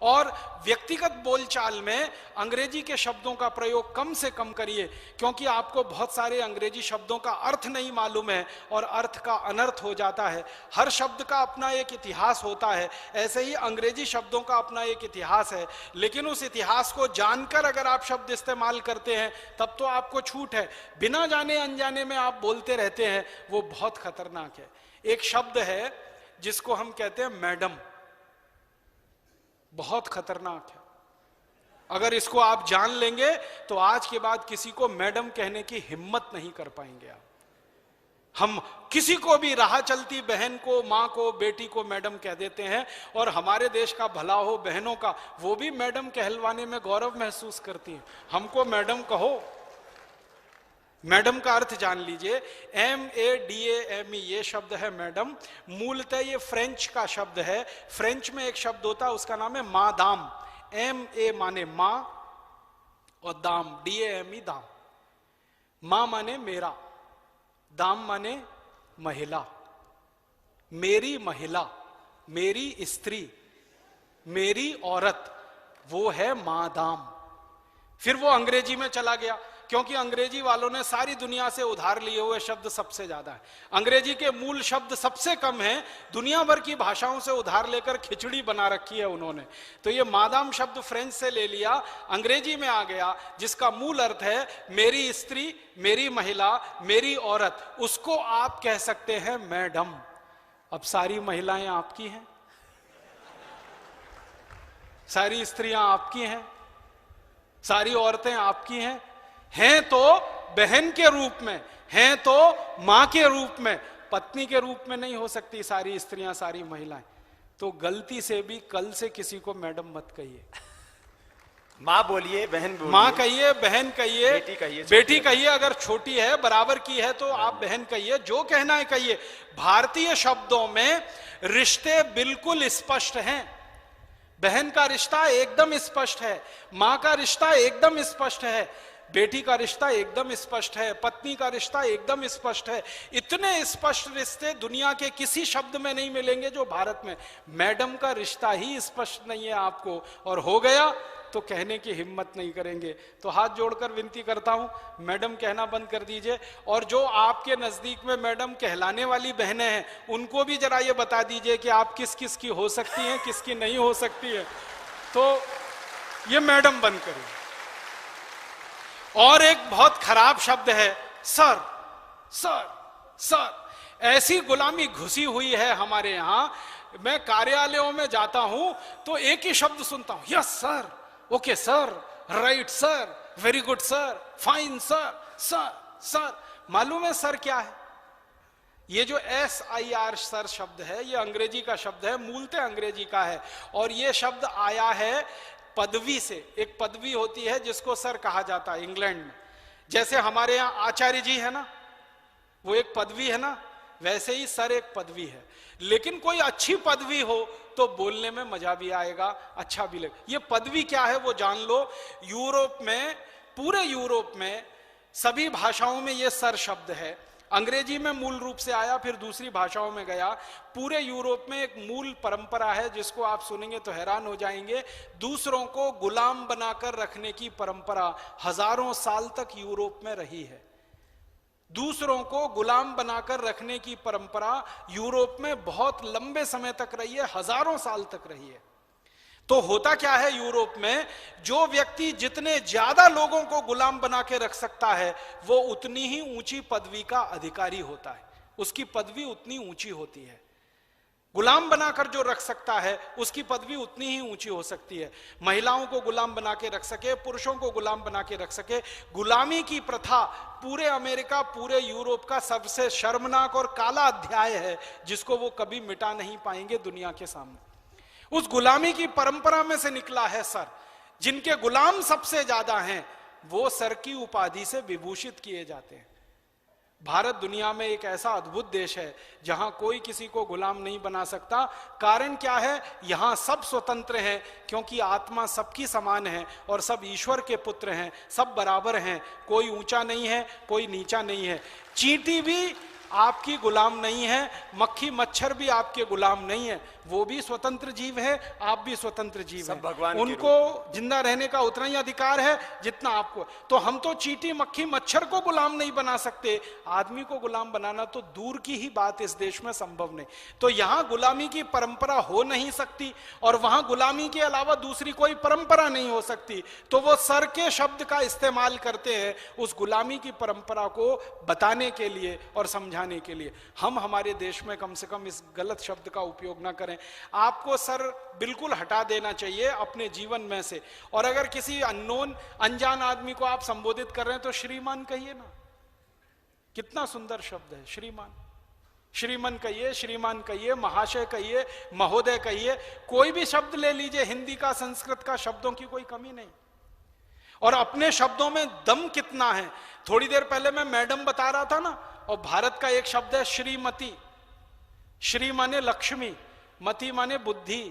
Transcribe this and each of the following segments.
और व्यक्तिगत बोलचाल में अंग्रेजी के शब्दों का प्रयोग कम से कम करिए, क्योंकि आपको बहुत सारे अंग्रेजी शब्दों का अर्थ नहीं मालूम है और अर्थ का अनर्थ हो जाता है। हर शब्द का अपना एक इतिहास होता है, ऐसे ही अंग्रेजी शब्दों का अपना एक इतिहास है, लेकिन उस इतिहास को जानकर अगर आप शब्द इस्तेमाल करते हैं तब तो आपको छूट है। बिना जाने अनजाने में आप बोलते रहते हैं, वो बहुत खतरनाक है। एक शब्द है जिसको हम कहते हैं मैडम, बहुत खतरनाक है। अगर इसको आप जान लेंगे तो आज के बाद किसी को मैडम कहने की हिम्मत नहीं कर पाएंगे आप। हम किसी को भी राह चलती बहन को, मां को, बेटी को मैडम कह देते हैं, और हमारे देश का भला हो बहनों का, वो भी मैडम कहलवाने में गौरव महसूस करती हैं। हमको मैडम कहो। मैडम का अर्थ जान लीजिए, MADAME ये शब्द है मैडम। मूलतः ये फ्रेंच का शब्द है। फ्रेंच में एक शब्द होता है, उसका नाम है मादाम। MA माने मां और दाम, DAME दाम। मां माने मेरा, दाम माने महिला। मेरी महिला, मेरी स्त्री, मेरी औरत, वो है मादाम। फिर वो अंग्रेजी में चला गया, क्योंकि अंग्रेजी वालों ने सारी दुनिया से उधार लिए हुए शब्द सबसे ज्यादा है। अंग्रेजी के मूल शब्द सबसे कम हैं, दुनिया भर की भाषाओं से उधार लेकर खिचड़ी बना रखी है उन्होंने। तो ये मादाम शब्द फ्रेंच से ले लिया, अंग्रेजी में आ गया, जिसका मूल अर्थ है मेरी स्त्री, मेरी महिला, मेरी औरत। उसको आप कह सकते हैं मैडम। अब सारी महिलाएं आपकी हैं, सारी स्त्रियां आपकी हैं, सारी औरतें आपकी हैं तो बहन के रूप में, हैं तो मां के रूप में, पत्नी के रूप में नहीं हो सकती सारी स्त्रियां, सारी महिलाएं। तो गलती से भी कल से किसी को मैडम मत कहिए। मां बोलिए, बहन बोलिए, मां कहिए, बहन कहिए, बेटी कहिए। अगर छोटी है, बराबर की है तो आप बहन कहिए, जो कहना है कहिए। भारतीय शब्दों में रिश्ते बिल्कुल स्पष्ट हैं। बहन का रिश्ता एकदम स्पष्ट है, मां का रिश्ता एकदम स्पष्ट है, बेटी का रिश्ता एकदम स्पष्ट है, पत्नी का रिश्ता एकदम स्पष्ट है। इतने स्पष्ट रिश्ते दुनिया के किसी शब्द में नहीं मिलेंगे जो भारत में। मैडम का रिश्ता ही स्पष्ट नहीं है आपको, और हो गया तो कहने की हिम्मत नहीं करेंगे। तो हाथ जोड़कर विनती करता हूं, मैडम कहना बंद कर दीजिए। और जो आपके नजदीक में मैडम कहलाने वाली बहनें हैं, उनको भी जरा ये बता दीजिए कि आप किस किस की हो सकती हैं, किसकी नहीं हो सकती है। तो ये मैडम बंद करिए। और एक बहुत खराब शब्द है सर, सर, सर। ऐसी गुलामी घुसी हुई है हमारे यहां। मैं कार्यालयों में जाता हूं तो एक ही शब्द सुनता हूं, yes sir, okay sir, right sir, very good sir, fine sir, sir, sir. मालूम है सर क्या है? ये जो SIR सर शब्द है, ये अंग्रेजी का शब्द है, मूलतः अंग्रेजी का है। और ये शब्द आया है पदवी से। एक पदवी होती है जिसको सर कहा जाता है इंग्लैंड में। जैसे हमारे यहाँ आचार्य जी है ना, वो एक पदवी है ना, वैसे ही सर एक पदवी है। लेकिन कोई अच्छी पदवी हो तो बोलने में मजा भी आएगा, अच्छा भी लगे। ये पदवी क्या है वो जान लो। यूरोप में, पूरे यूरोप में सभी भाषाओं में ये सर शब्द है। अंग्रेजी में मूल रूप से आया, फिर दूसरी भाषाओं में गया। पूरे यूरोप में एक मूल परंपरा है जिसको आप सुनेंगे तो हैरान हो जाएंगे। दूसरों को गुलाम बनाकर रखने की परंपरा हजारों साल तक यूरोप में रही है। दूसरों को गुलाम बनाकर रखने की परंपरा यूरोप में बहुत लंबे समय तक रही है, हजारों साल तक रही है। तो होता क्या है यूरोप में, जो व्यक्ति जितने ज्यादा लोगों को गुलाम बना के रख सकता है, वो उतनी ही ऊंची पदवी का अधिकारी होता है, उसकी पदवी उतनी ऊंची होती है। गुलाम बनाकर जो रख सकता है उसकी पदवी उतनी ही ऊंची हो सकती है। महिलाओं को गुलाम बना के रख सके, पुरुषों को गुलाम बना के रख सके। गुलामी की प्रथा पूरे अमेरिका, पूरे यूरोप का सबसे शर्मनाक और काला अध्याय है, जिसको वो कभी मिटा नहीं पाएंगे दुनिया के सामने। उस गुलामी की परंपरा में से निकला है सर। जिनके गुलाम सबसे ज्यादा हैं वो सर की उपाधि से विभूषित किए जाते हैं। भारत दुनिया में एक ऐसा अद्भुत देश है जहां कोई किसी को गुलाम नहीं बना सकता। कारण क्या है? यहां सब स्वतंत्र हैं, क्योंकि आत्मा सबकी समान है और सब ईश्वर के पुत्र हैं, सब बराबर हैं, कोई ऊंचा नहीं है, कोई नीचा नहीं है। चींटी भी आपकी गुलाम नहीं है, मक्खी मच्छर भी आपके गुलाम नहीं है। वो भी स्वतंत्र जीव है, आप भी स्वतंत्र जीव सब है, भगवान उनको जिंदा रहने का उतना ही अधिकार है जितना आपको। तो हम तो चींटी मक्खी मच्छर को गुलाम नहीं बना सकते, आदमी को गुलाम बनाना तो दूर की ही बात इस देश में संभव नहीं। तो यहां गुलामी की परंपरा हो नहीं सकती और वहां गुलामी के अलावा दूसरी कोई परंपरा नहीं हो सकती। तो वो सर के शब्द का इस्तेमाल करते हैं उस गुलामी की परंपरा को बताने के लिए और समझाने के लिए। हम हमारे देश में कम से कम इस गलत शब्द का उपयोग ना करें। आपको सर बिल्कुल हटा देना चाहिए अपने जीवन में से, और अगर किसी अननोन अनजान आदमी को आप संबोधित कर रहे हैं तो श्रीमान कहिए ना, कितना सुंदर शब्द है श्रीमान। श्रीमान कहिए, श्रीमान कहिए, महाशय कहिए, महोदय कहिए, कोई भी शब्द ले लीजिए, हिंदी का संस्कृत का शब्दों की कोई कमी नहीं। और अपने शब्दों में दम कितना है। थोड़ी देर पहले मैं मैडम बता रहा था ना, और भारत का एक शब्द है श्रीमती। श्री माने लक्ष्मी, मति माने बुद्धि।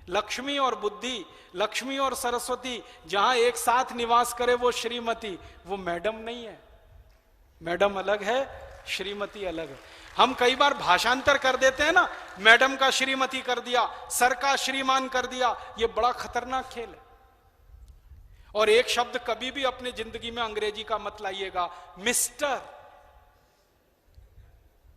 लक्ष्मी और बुद्धि, लक्ष्मी और सरस्वती जहां एक साथ निवास करे वो श्रीमती, वो मैडम नहीं है। मैडम अलग है, श्रीमती अलग है। हम कई बार भाषांतर कर देते हैं ना, मैडम का श्रीमती कर दिया, सर का श्रीमान कर दिया, ये बड़ा खतरनाक खेल है। और एक शब्द कभी भी अपने जिंदगी में अंग्रेजी का मत लाइएगा, मिस्टर।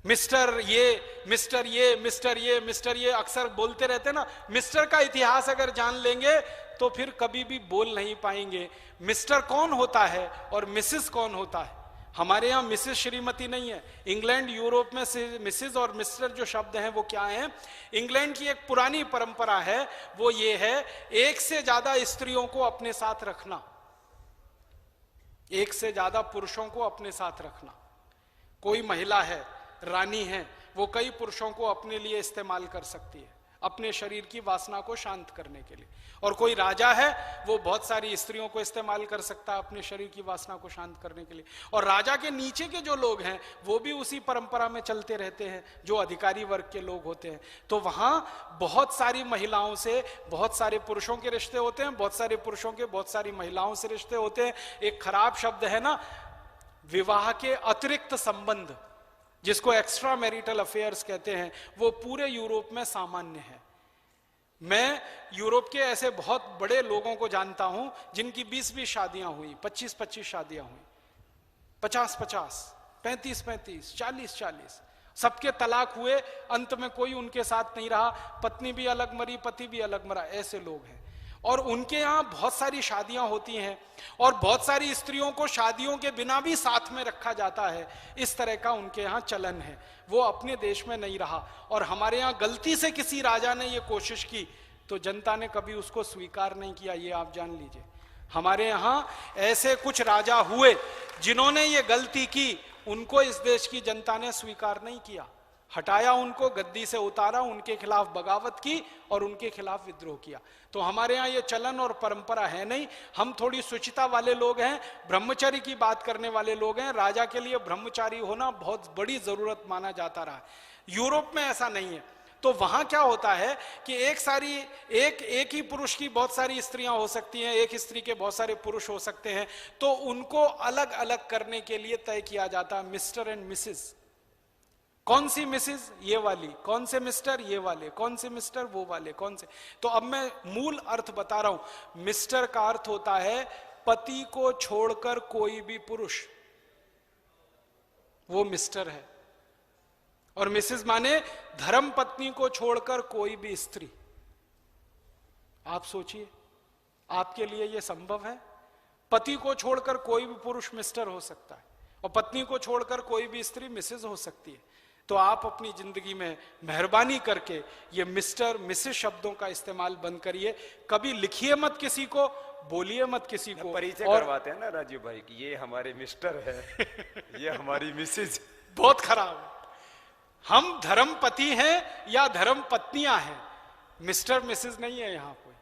मिस्टर ये, मिस्टर ये, मिस्टर ये, मिस्टर ये अक्सर बोलते रहते ना। मिस्टर का इतिहास अगर जान लेंगे तो फिर कभी भी बोल नहीं पाएंगे। मिस्टर कौन होता है और मिसेस कौन होता है। हमारे यहां मिसेस श्रीमती नहीं है। इंग्लैंड यूरोप में मिसेस और मिस्टर जो शब्द हैं वो क्या है। इंग्लैंड की एक पुरानी परंपरा है, वो ये है एक से ज्यादा स्त्रियों को अपने साथ रखना, एक से ज्यादा पुरुषों को अपने साथ रखना। कोई महिला है, रानी है, वो कई पुरुषों को अपने लिए इस्तेमाल कर सकती है, अपने शरीर की वासना को शांत करने के लिए। और कोई राजा है, वो बहुत सारी स्त्रियों को इस्तेमाल कर सकता है अपने शरीर की वासना को शांत करने के लिए। और राजा के नीचे के जो लोग हैं वो भी उसी परंपरा में चलते रहते हैं, जो अधिकारी वर्ग के लोग होते हैं। तो वहां बहुत सारी महिलाओं से बहुत सारे पुरुषों के रिश्ते होते हैं, बहुत सारे पुरुषों के बहुत सारी महिलाओं से रिश्ते होते हैं। एक खराब शब्द है ना, विवाह के अतिरिक्त संबंध, जिसको एक्स्ट्रा मैरिटल अफेयर्स कहते हैं, वो पूरे यूरोप में सामान्य है। मैं यूरोप के ऐसे बहुत बड़े लोगों को जानता हूं जिनकी 20-20 शादियां हुई, 25-25 शादियां हुई, 50-50, 35-35, 40-40, सबके तलाक हुए, अंत में कोई उनके साथ नहीं रहा, पत्नी भी अलग मरी, पति भी अलग मरा, ऐसे लोग हैं। और उनके यहाँ बहुत सारी शादियां होती हैं और बहुत सारी स्त्रियों को शादियों के बिना भी साथ में रखा जाता है। इस तरह का उनके यहाँ चलन है, वो अपने देश में नहीं रहा। और हमारे यहाँ गलती से किसी राजा ने ये कोशिश की तो जनता ने कभी उसको स्वीकार नहीं किया, ये आप जान लीजिए। हमारे यहाँ ऐसे कुछ राजा हुए जिन्होंने ये गलती की, उनको इस देश की जनता ने स्वीकार नहीं किया, हटाया उनको, गद्दी से उतारा, उनके खिलाफ बगावत की और उनके खिलाफ विद्रोह किया। तो हमारे यहाँ ये चलन और परंपरा है नहीं। हम थोड़ी शुचिता वाले लोग हैं, ब्रह्मचर्य की बात करने वाले लोग हैं। राजा के लिए ब्रह्मचारी होना बहुत बड़ी जरूरत माना जाता रहा है। यूरोप में ऐसा नहीं है। तो वहां क्या होता है कि एक ही पुरुष की बहुत सारी स्त्रियां हो सकती हैं, एक स्त्री के बहुत सारे पुरुष हो सकते हैं। तो उनको अलग अलग करने के लिए तय किया जाता है मिस्टर एंड मिसेस। कौन सी मिसेस, ये वाली, कौन से मिस्टर, ये वाले, कौन से मिस्टर, वो वाले, कौन से। तो अब मैं मूल अर्थ बता रहा हूं। मिस्टर का अर्थ होता है पति को छोड़कर कोई भी पुरुष, वो मिस्टर है। और मिसेस माने धर्म पत्नी को छोड़कर कोई भी स्त्री। आप सोचिए, आपके लिए यह संभव है? पति को छोड़कर कोई भी पुरुष मिस्टर हो सकता है और पत्नी को छोड़कर कोई भी स्त्री मिसेस हो सकती है। तो आप अपनी जिंदगी में मेहरबानी करके ये मिस्टर मिसेस शब्दों का इस्तेमाल बंद करिए। कभी लिखिए मत किसी को, बोलिए मत किसी को। परिचय करवाते हैं ना राजीव भाई कि ये हमारे मिस्टर है ये हमारी मिसेज। बहुत खराब। हम धर्मपति हैं या धर्म पत्नियां हैं, मिस्टर मिसेस नहीं है यहां कोई।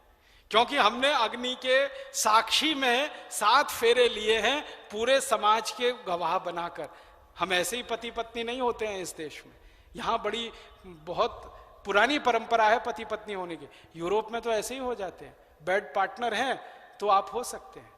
क्योंकि हमने अग्नि के साक्षी में 7 फेरे लिए हैं पूरे समाज के गवाह बनाकर। हम ऐसे ही पति पत्नी नहीं होते हैं इस देश में। यहाँ बड़ी बहुत पुरानी परंपरा है पति पत्नी होने की। यूरोप में तो ऐसे ही हो जाते हैं, बेड पार्टनर हैं तो आप हो सकते हैं,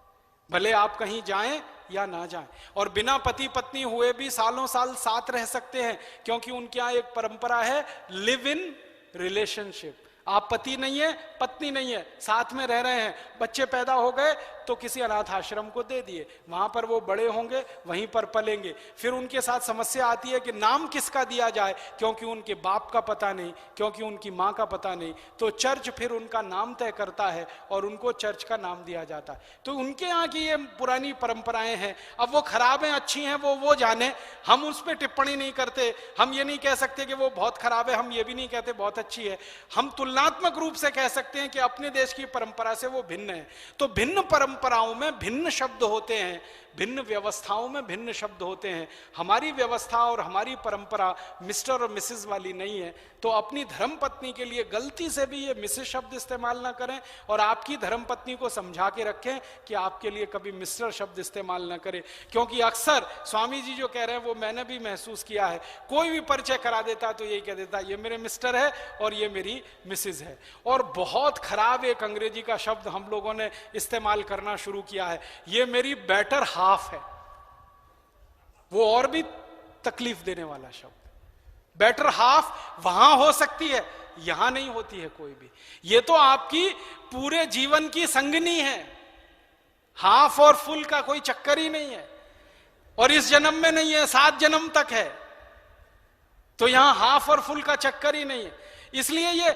भले आप कहीं जाएं या ना जाएं। और बिना पति पत्नी हुए भी सालों साल साथ रह सकते हैं, क्योंकि उनके यहाँ एक परंपरा है लिव इन रिलेशनशिप। आप पति नहीं है, पत्नी नहीं है, साथ में रह रहे हैं, बच्चे पैदा हो गए तो किसी अनाथ आश्रम को दे दिए, वहां पर वो बड़े होंगे, वहीं पर पलेंगे। फिर उनके साथ समस्या आती है कि नाम किसका दिया जाए, क्योंकि उनके बाप का पता नहीं, क्योंकि उनकी माँ का पता नहीं, तो चर्च फिर उनका नाम तय करता है और उनको चर्च का नाम दिया जाता है। तो उनके यहाँ की ये पुरानी परंपराएं हैं। अब वो खराब हैं अच्छी हैं वो जाने, हम उस पर टिप्पणी नहीं करते। हम ये नहीं कह सकते कि वो बहुत खराब है, हम ये भी नहीं कहते बहुत अच्छी है। हम तुलनात्मक रूप से कह सकते हैं कि अपने देश की परंपरा से वो भिन्न है। तो भिन्न परंपराओं में भिन्न शब्द होते हैं, भिन्न व्यवस्थाओं में भिन्न शब्द होते हैं। हमारी व्यवस्था और हमारी परंपरा मिस्टर और मिसेस वाली नहीं है। तो अपनी धर्मपत्नी के लिए गलती से भी ये मिसेस शब्द इस्तेमाल ना करें, और आपकी धर्मपत्नी को समझा के रखें कि आपके लिए कभी मिस्टर शब्द इस्तेमाल ना करें। क्योंकि अक्सर स्वामी जी जो कह रहे हैं वो मैंने भी महसूस किया है, कोई भी परिचय करा देता तो यही कह देता ये मेरे मिस्टर है और ये मेरी मिसेस है। और बहुत खराब एक अंग्रेजी का शब्द हम लोगों ने इस्तेमाल करना शुरू किया है, ये मेरी बेटर हाफ है। वो और भी तकलीफ देने वाला शब्द। बेटर हाफ वहां हो सकती है, यहां नहीं होती है कोई भी। ये तो आपकी पूरे जीवन की संगनी है। हाफ और फुल का कोई चक्कर ही नहीं है, और इस जन्म में नहीं है, 7 जन्म तक है। तो यहां हाफ और फुल का चक्कर ही नहीं है। इसलिए ये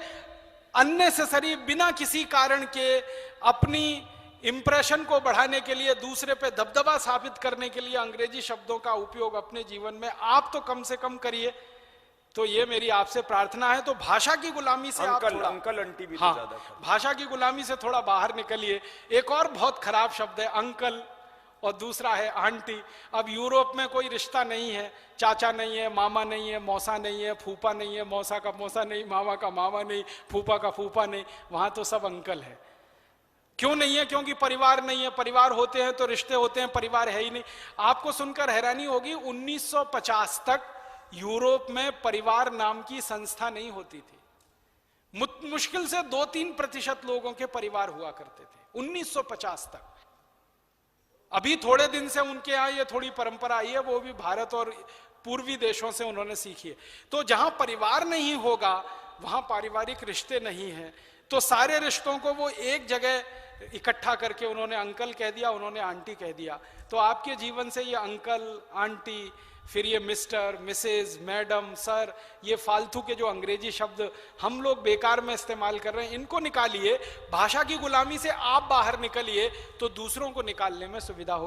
अननेसेसरी, बिना किसी कारण के अपनी इंप्रेशन को बढ़ाने के लिए, दूसरे पे दबदबा साबित करने के लिए अंग्रेजी शब्दों का उपयोग अपने जीवन में आप तो कम से कम करिए। तो ये मेरी आपसे प्रार्थना है। तो भाषा की गुलामी से आप थोड़ा, अंकल आंटी भी हाँ, तो ज्यादा भाषा की गुलामी से थोड़ा बाहर निकलिए। एक और बहुत खराब शब्द है अंकल, और दूसरा है आंटी। अब यूरोप में कोई रिश्ता नहीं है, चाचा नहीं है, मामा नहीं है, मौसा नहीं है, फूफा नहीं है, मौसा का मौसा नहीं, मामा का मामा नहीं, फूफा का फूफा नहीं, वहां तो सब अंकल है। क्यों नहीं है? क्योंकि परिवार नहीं है। परिवार होते हैं तो रिश्ते होते हैं, परिवार है ही नहीं। आपको सुनकर हैरानी होगी, 1950 तक यूरोप में परिवार नाम की संस्था नहीं होती थी। मुश्किल से 2-3% लोगों के परिवार हुआ करते थे 1950 तक। अभी थोड़े दिन से उनके यहां ये थोड़ी परंपरा आई है, वो भी भारत और पूर्वी देशों से उन्होंने सीखी है। तो जहां परिवार नहीं होगा वहां पारिवारिक रिश्ते नहीं है, तो सारे रिश्तों को वो एक जगह इकट्ठा करके उन्होंने अंकल कह दिया, उन्होंने आंटी कह दिया। तो आपके जीवन से ये अंकल, आंटी, फिर ये मिस्टर, मिसेज, मैडम, सर, ये फालतू के जो अंग्रेजी शब्द हम लोग बेकार में इस्तेमाल कर रहे हैं, इनको निकालिए। भाषा की गुलामी से आप बाहर निकलिए तो दूसरों को निकालने में सुविधा हो।